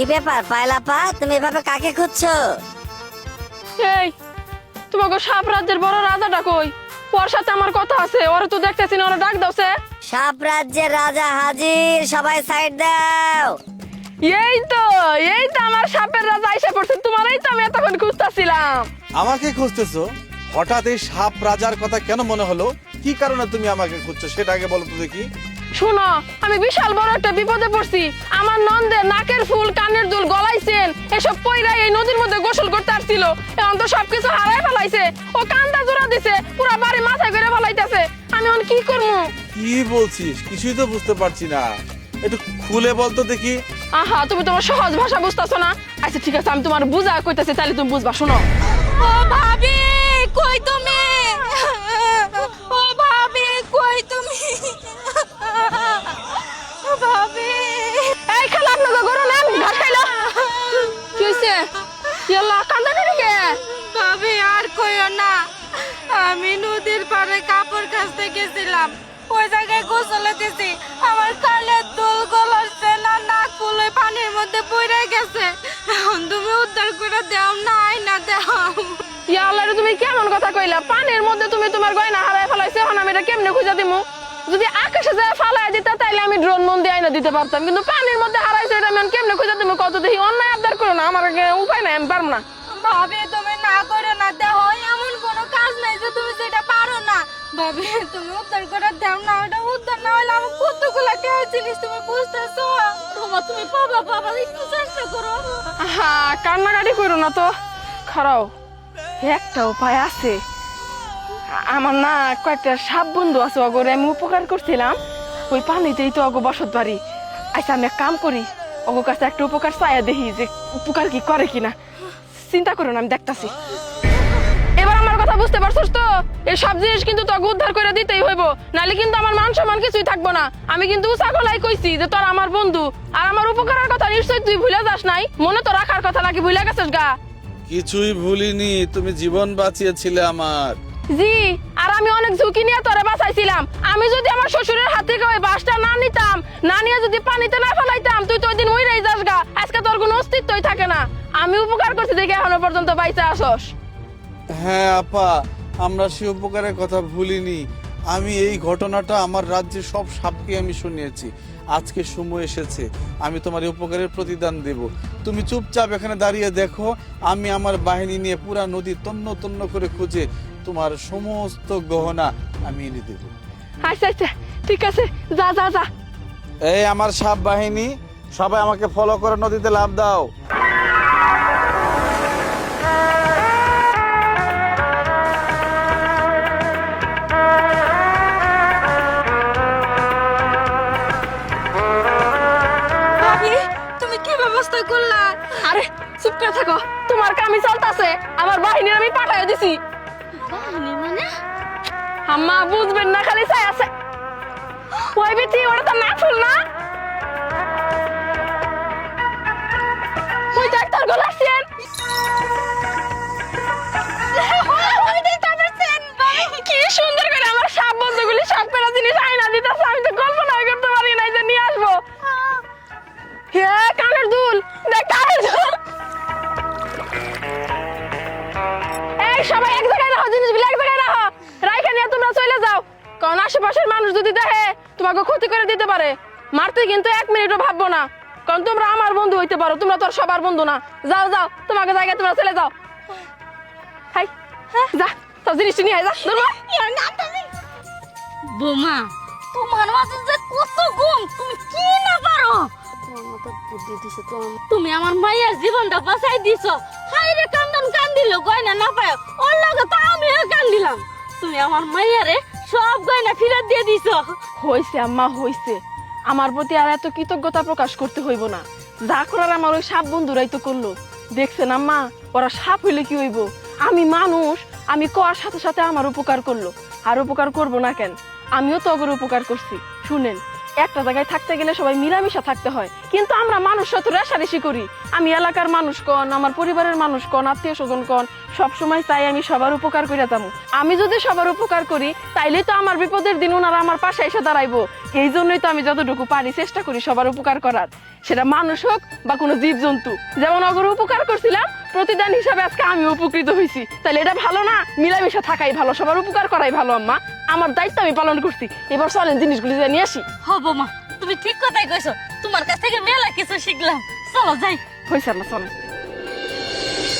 কি ব্যাপার পায়লাপা, তুমি এভাবে কাকে খুঁজছো? এই তোমাকে সাপ রাজ্যের বড় রাজাটা কই? ওর সাথে আমার কথা আছে, ওরা তো দেখতেছি না, ওরা ডাক দাওছে। সাপ রাজ্যের রাজা হাজির, সবাই সাইড দাও। এই তো আমার সাপের রাজা আইসা পড়ছে, তোমারই তো আমি এতক্ষণ খুঁজতেছিলাম। আমাকে খুঁজতেছো? হঠাৎ এই সাপ রাজার কথা কেন মনে হলো? কি কারণে তুমি আমাকে খুঁজছো সেটা আগে বলো তো দেখি। শুনো, আমি বিশাল বড় একটা বিপদে পড়ছি। আমার নন্দে নাকের ফুল, কানের দুল, গলাইছেন এসব পয়রা এই নদীর মধ্যে গোসল করতে আসছিল। এখন তো সবকিছু হারাই ফেলাইছে। ও কান্দা জোড়া দিছে, পুরো বাড়ি মাথায় করে ফেলাইতেছে। আমি এখন কি করবো? কি বলছিস? কিছুই তো বুঝতে পারছি না, একটু খুলে বলতো দেখি। আহা, তুমি তোমার সহজ ভাষা বুঝতেছো না। আচ্ছা ঠিক আছে, আমি তোমার বুঝা কইতাছি, তাহলে তুমি বুঝবা। শুনো। ও ভাবি, কই তুমি? ও ভাবি, কই তুমি? ও ভাবি, এই খালা, আপনাকে গরু নেন, ঘাস খাইলো। কি হইছে? ইয়াল্লা, কান্দা কেন কে? ভাবি আর কইও না। আমি নদীর পাড়ে কাপড় কাচতে গেছিলাম, ওই জায়গায় গোসলে দিছি। আমার কানের দুল, গলার চেনা, নাক ফুল ওই পানির মধ্যে পড়ে গেছে। এখন তুমি উদ্ধার করে দাও না, আয়না দাও। ইয়াল্লা রে, তুমি কেমন কথা কইলা? পানির মধ্যে তুমি তোমার গয়না হারাই ফেলাইছো, এখন আমি এটা কেমনে খুঁজে দিমু? যদি আকাশে যায় ফালাই দিতা তাইলে আমি ড্রোন মন দিয়ে আইনা দিতে পারতাম, কিন্তু পানির মধ্যে হারাইছে, এটা আমি কেমনে খুঁজে দিমু? কত দেখি অন্যায় আবদার করো না, আমার উপায় নাই, আমি পারবো না। ভাবি তুমি না করো না, দেখো এমন কোনো কাজ নাই যে তুমি সেটা পারো না। ভাবি তুমি উদ্ধার করে দাও না, ওটা উদ্ধার না হলে আমার কতগুলা টাকা জিনিস তুমি বুঝতেছো। তোমার তুমি পাবা একটু চেষ্টা করো। হ্যাঁ, কান্নাকাটি করো না তো। খারাও, একটা উপায় আছে। আমার না কয়েকটা সাপ বন্ধু আছে, অগরে আমি উপকার করছিলাম। ওই পানিতেই তো অগ বসত বাড়ি। আচ্ছা, আমি এক কাম করি, অগর কাছে একটা উপকার চাইয়া দেখি যে উপকার কি করে কিনা। চিন্তা করো না, আমি দেখতাছি। এবার আমার কথা বুঝতে পারছস তো? এই সব জিনিস কিন্তু তোকে উদ্ধার করে দিতেই হইব, নাহলে কিন্তু আমার মান সম্মান কিছুই থাকবো না। আমি কিন্তু উঁচা গলায় কইছি যে তোর আমার বন্ধু, আর আমার উপকারের কথা নিশ্চয়ই তুই ভুলে যাস নাই। মনে তো রাখার কথা নাকি ভুলে গেছিস গা? কিছুই ভুলিনি, তুমি জীবন বাঁচিয়েছিলে আমার। জি, আর আমি অনেক ঝুঁকি নিয়ে তোরে বাঁচাইছিলাম। আমি যদি আমার শ্বশুরের হাত থেকে ওই বাসটা না নিতাম, না নিয়ে যদি পানিতে না ফেলাইতাম, তুই তো ওই দিন মইরাই যাস গা। আজকে তোর কোনো অস্তিত্বই থাকে না। আমি উপকার করছি দেখে এখনো পর্যন্ত বাইচা আসস। হ্যাঁ আপা, আমরা সে উপকারের কথা ভুলিনি। আমি এই ঘটনাটা আমার রাজ্যের সব সাপকে আমি শুনিয়েছি। আজকে সময় এসেছে, আমি তোমার এই উপকারের প্রতিদান দেব। তুমি চুপচাপ এখানে দাঁড়িয়ে দেখো, আমি আমার বাহিনী নিয়ে পুরা নদী তন্ন তন্ন করে খুঁজে তোমার সমস্ত গহনা আমি এনে দেব। আচ্ছা আচ্ছা, ঠিক আছে, যা যা যা। এই আমার সাপ বাহিনী, সবাই আমাকে ফলো করে নদীতে লাফ দাও। ভাবি তুমি কি ব্যবস্থা করলা? আরে চুপ করে থাকো, তোমার কামই চলতেছে। আমার বাহিনীর আমি পাঠাই দিছি। মানে আম্মা বুঝবেন না, খালি চাই আছে। ওই বিটি, ওটা তো না ফুল না? ওই ডাক্তার গোলাসিয়ান। কি সুন্দর করে আমার সাপ বন্ধুগুলি সাপ পেরা জিনিস আয়না দিতেছে। আমি তো কল্পনা করতে পারি নাই যে নিয়ে আসবো। হে কানের দুল, দেখ কানের দুল। এই সবাই এক জায়গায় রাখো, জিনিসগুলো এক জায়গায় রাখো। রাইখা নিয়ে তোমরা চলে যাও, কারণ আশেপাশের মানুষ যদি দেখে তোমাকে ক্ষতি করে দিতে পারে। মারতে কিন্তু 1 মিনিটও ভাববো না, কারণ তোমরা আমার বন্ধু হইতে পারো, তোমরা তো আর সবার বন্ধু না। যাও যাও, তোমাকে জায়গায় তোমরা চলে যাও। হাই, যা, সব জিনিস নিয়ে আয়, যা ধরো। বোমা, তোমার মাঝে যে কত গুণ, তুমি কি না পারো। তোমার মাথার বুদ্ধি দিছে তো। তুমি আমার মায়ের জীবনটা বাঁচাই দিছো। হাই রে, কান্দন কান্দিল, গয়না না পায়, ওর লগে তো আমিও কান্দিলাম। তুমি আমার মায়েরে সব গয়না ফিরত দিয়ে দিছো। হইছে আম্মা, হইছে। আমার প্রতি আর এত কৃতজ্ঞতা প্রকাশ করতে হইব না। যা করার আমার ওই সাপ বন্ধুরাই তো করলো। দেখছেন আম্মা, ওরা সাপ হইলে কি হইব? আমি মানুষ, আমি করার সাথে সাথে আমার উপকার করলো। আর উপকার করব না কেন? আমিও তো ওগুলো উপকার করছি। শুনেন, একটা জায়গায় থাকতে গেলে সবাই মিলামিশা থাকতে হয়, কিন্তু আমরা মানুষ তো রেষারেষি করি। আমি এলাকার মানুষ কন, আমার পরিবারের মানুষ কন, আত্মীয় স্বজন কন, সবসময় চাই আমি সবার উপকার করে যাবো। আমি যদি সবার উপকার করি তাইলে তো আমার বিপদের দিন ওনারা আমার পাশে এসে দাঁড়াইবো। এই জন্যই তো আমি যতটুকু পারি চেষ্টা করি সবার উপকার করার, সেটা মানুষ হোক বা কোনো জীবজন্তু। যেমন অগর উপকার করছিলাম, প্রতিদান হিসাবে আজকে আমি উপকৃত হয়েছি, তাহলে এটা ভালো না? মিলামিশা থাকাই ভালো, সবার উপকার করাই ভালো। আম্মা, আমার দায়িত্ব আমি পালন করছি, এবার চলেন জিনিসগুলি নিয়ে আসি। হবো মা, তুমি ঠিক কথাই কইছো, তোমার কাছ থেকে মেলা কিছু শিখলাম। চলো যাই। হয়েছে না, চলেন।